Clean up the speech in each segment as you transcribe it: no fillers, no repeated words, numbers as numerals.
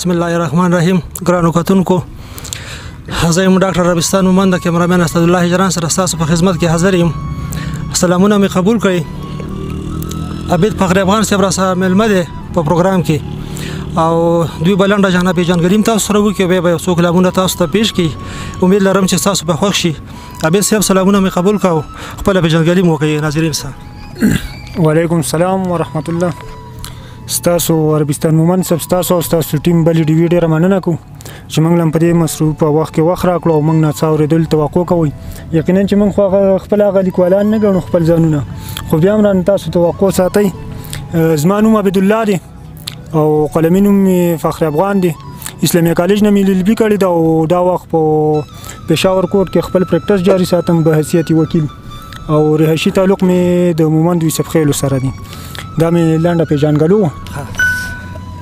بسم الله الرحمن الرحیم. ګرانو کتونکو، زه یم ډاکټر ربستان مومند، د کیمرامین اسد الله جران سره ستاسو په خدمت کې حاضر یم. سلامونه مې قبول کړئ. عبید فخر افغان صاحب را سره مېلمه دی په پروګرام کې او دوی به لنډه جانه پیژندګلي هم تاسو سره وکړي، بیا به یو څو کلامونه تاسو ته پیش کړي. امید لرم چې تاسو به خوښ شي. عبید صاحب سلامونه مې قبول کړو، خپله پیژندګلي مو وکړئ ناظرین سره. وعلیکم السلام ورحمت الله. ستاسو عربستان مومند صاحب، ستاسو او ستاسو ټیم بلې ډیوي ډېره مننه کوو چې موږ له په دې مصروفه وخت کې وخت راکړو او موږ نه څه اورېدلو توقع کوئ. یقینا چې موږ خو خپل هغه لیکوالان نه ګڼو خپل ځانونه، خو بیا هم رانه تاسو توقع ساتئ. زما نوم عبدالله دی او قلمي نوم مې فخر افغان دی. اسلامي کالج نه مې لیلبي کړې ده او دا وخت په پېښور کوټ کې خپل پریکټس جاري ساتم په حیثیت وکیل، او رهایشي تعلق مې د مومند یوسف خیلو سره دی. دا مې لنډه پیژندګلو وه.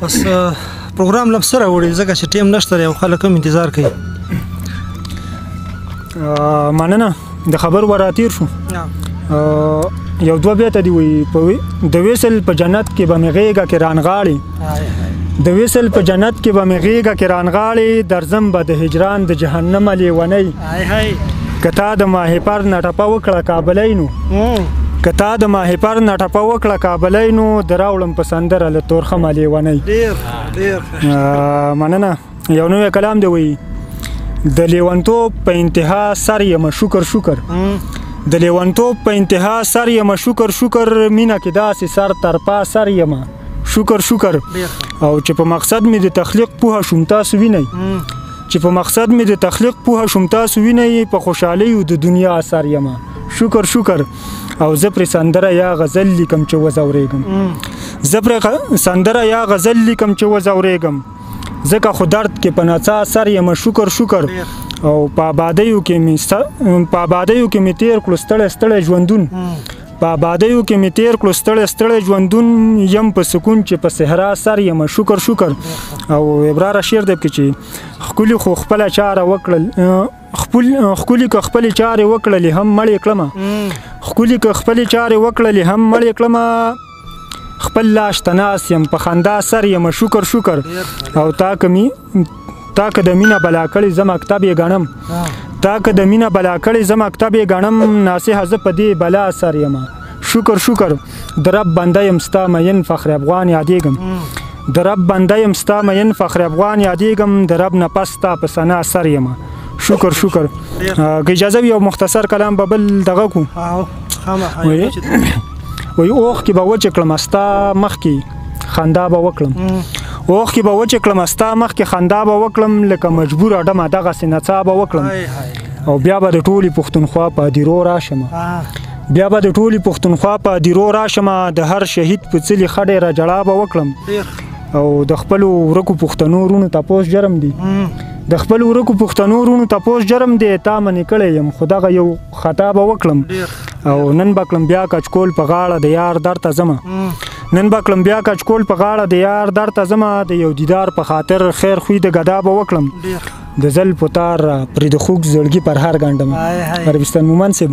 بس پروګرام لږ سره وړي ځکه چې ټیم نشته دی او خلک هم انتظار کوي. مننه. د خبر وراتیر شو. یو دوه بیته دی وایي د ویسل په جنت کې به مې غېږه کې رانغاړې، د ویسل په جنت کې به مې غېږه کې رانغاړې، درځم به د هجران د جهنمه لیونۍ، که تا د ماهیپر نه ټپه وکړه کابلی نو، که تا د ماهیپر نه ټپه وکړه کابلی نو، د راوړم په سندره له تورخمه لیونۍ. مننه. یو نوی کلام دی وایي د لیونتوب په انتها سر یم شکر شکر، د لیونتوب په انتها سر یم شکر شکر، مینه کې داسې سر تر پا سر یم شکر شکر، او چې په مقصد مې د تخلیق پوهه شوم تاسو وینئ، چې په مقصد مې د تخلیق پوهه شوم تاسو وینئ، په خوشحالیو د دنیا اثر یم شکر شکر، او زه پرې سندره یا غزل لیکم چې وځورېږم، زه پرې سندره یا غزل لیکم چې وځورېږم، ځکه خو درد کې په نڅا سر یم شکر شکر، او په آبادیو کې مې تیر کړو ستړی ستړی ژوندون، په آبادیو کې مې تیر کړو ستړی ستړی ژوندون، یم په سکون چې په صحرا سر یم شکر شکر. او ابراره شعر دی چې ښکلي خو خپله چاره وکړل، ښکلي که خپلې چارې وکړلې هم مړې کړمه، ښکلي که خپلې چارې وکړلې هم مړې کړمه، خپل لاش ته ناست یم په خندا سر یم شکر شکر، او تا که د مینه بلا کړې زه مکتب یې ګڼم، تا که د مینه بلا کړې زه مکتب یې ګڼم، ناصحه زه په دې بلا سر یم شکر شکر، د رب بنده یم ستا مین فخر افغان یادېږم، د رب بنده یم ستا مین فخر افغان یادېږم، د رب نه پس ستا په ثنا سر یم شکر شکر. که اجازه وي یو مختصر کلام به بل دغه کړو. وایي اوښ کې به وچې کړم ستا مخکې خندا به وکړم، اوښ کې به وچې کړم ستا مخکې خندا به وکړم، لکه مجبوره ډمه دغسې نڅا به وکړم، او بیا به د ټولې پښتونخوا په هدیرو راشم، بیا به د ټولې پښتونخوا په هدیرو راشم، د هر شهید په څلي ښه ډېره جړا به وکړم، او د خپلو ورکو پښتنو ورونو تپوس جرم دی، د خپل ورکو پښتنو ورونو تپوس جرم دی، تا منې کړی یم خو دغه یو خطا به وکړم، او نن به کړم بیا کچکول په غاړه د یار در ته ځمه، نن به کړم بیا کچکول په غاړه د یار در ته ځمه، د یو دیدار په خاطر خیر خوی د ګدا به وکړم، د زلفو تار را پرې د خوږ زړګي پر هر ګنډمه. عربستان مومند صاحب،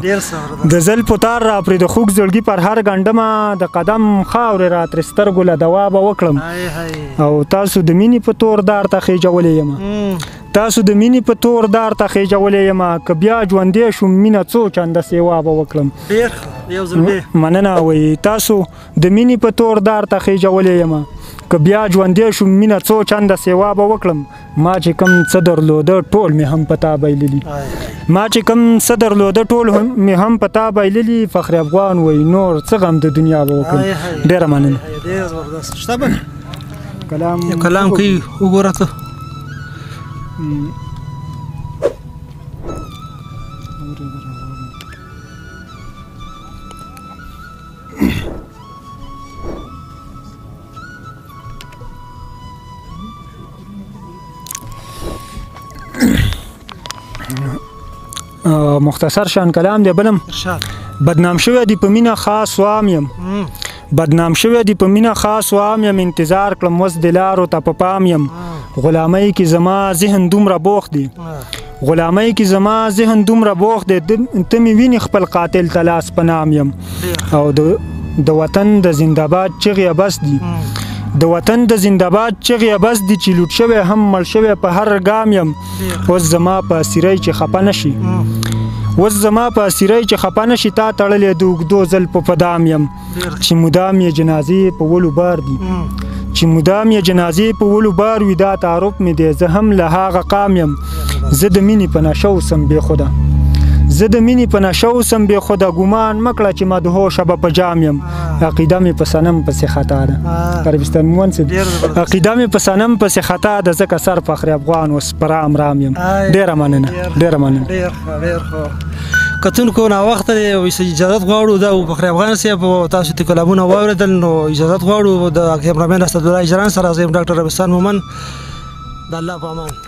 د زلفو تار را پرې د خوږ زړګي پر هر ګنډمه، د قدم خاورې را ترې سترګو له دوا به وکړم، او تاسو د مینې په تور دار ته خېجولی یم، تاسو د مینې په تور دار ته خېجولی یم، که بیا ژوندی شوم مینه څو چنده سیوا به وکړم. مننه. وایي تاسو د مینې په تور دار ته خېجولی یم، که بیا ژوندی شوم مینه څو چنده سیوا به وکړم، ما چې کوم څه درلوده ټول مې هم په تا بایللي، ما چې کوم څه درلوده ټول مې هم په تا بایللي، فخر افغان وایي نور څه غم د دنیا به وکړم. ډېره مننه. کلام کوي وګوره ته. مختصر شان کلام دی بلم. بدنام شوی دی په مینه خاص وام یم، بدنام شوی دی په مینه خاص وام یم، انتظار کړم وس د لارو ته په پام یم، غلامۍ کې زما ذهن دومره بوخت دی، غلامۍ کې زما ذهن دومره بوخت دی، ته مې وینې خپل قاتل ته لاس په نام یم، او د وطن د زنده‌باد چغې بس دي، د وطن د زنده‌باد چغې بس دي چې لوټ شوی هم مړ شوی په هر ګام یم اوس زما په اسیرۍ چې خفه نشي اوس زما په اسیرۍ چې خفه نشي تا تړلی د اوږدو زلفو په دام یم چې مدام یې جنازې په ولو بار دي چې مدام یې جنازې په ولو بار وي دا تعارف مې دی زه هم له هغه قام یم زه د مینې په نشه اوسم بې خوده زه د مینې په نشه اوسم بې خوده ګمان مه کړه چې مدهوشه به په جام یم عقیده مې په صنم پسې خطا ده عربستان مومن صاحب عقیده مې په صنم پسې خطا ده ځکه سر فخر افغان اوس پر رام یم ډېره مننه ډېره مننه ډېر ښه کتونکو ناوخته دی اجازت غواړو دا فخر افغان صاحب تاسو ته کلامونه واورېدل نو اجازت غواړو د کیمرامین اسدالله جران سره زه یم ډاکټر عربستان مومن د الله په امان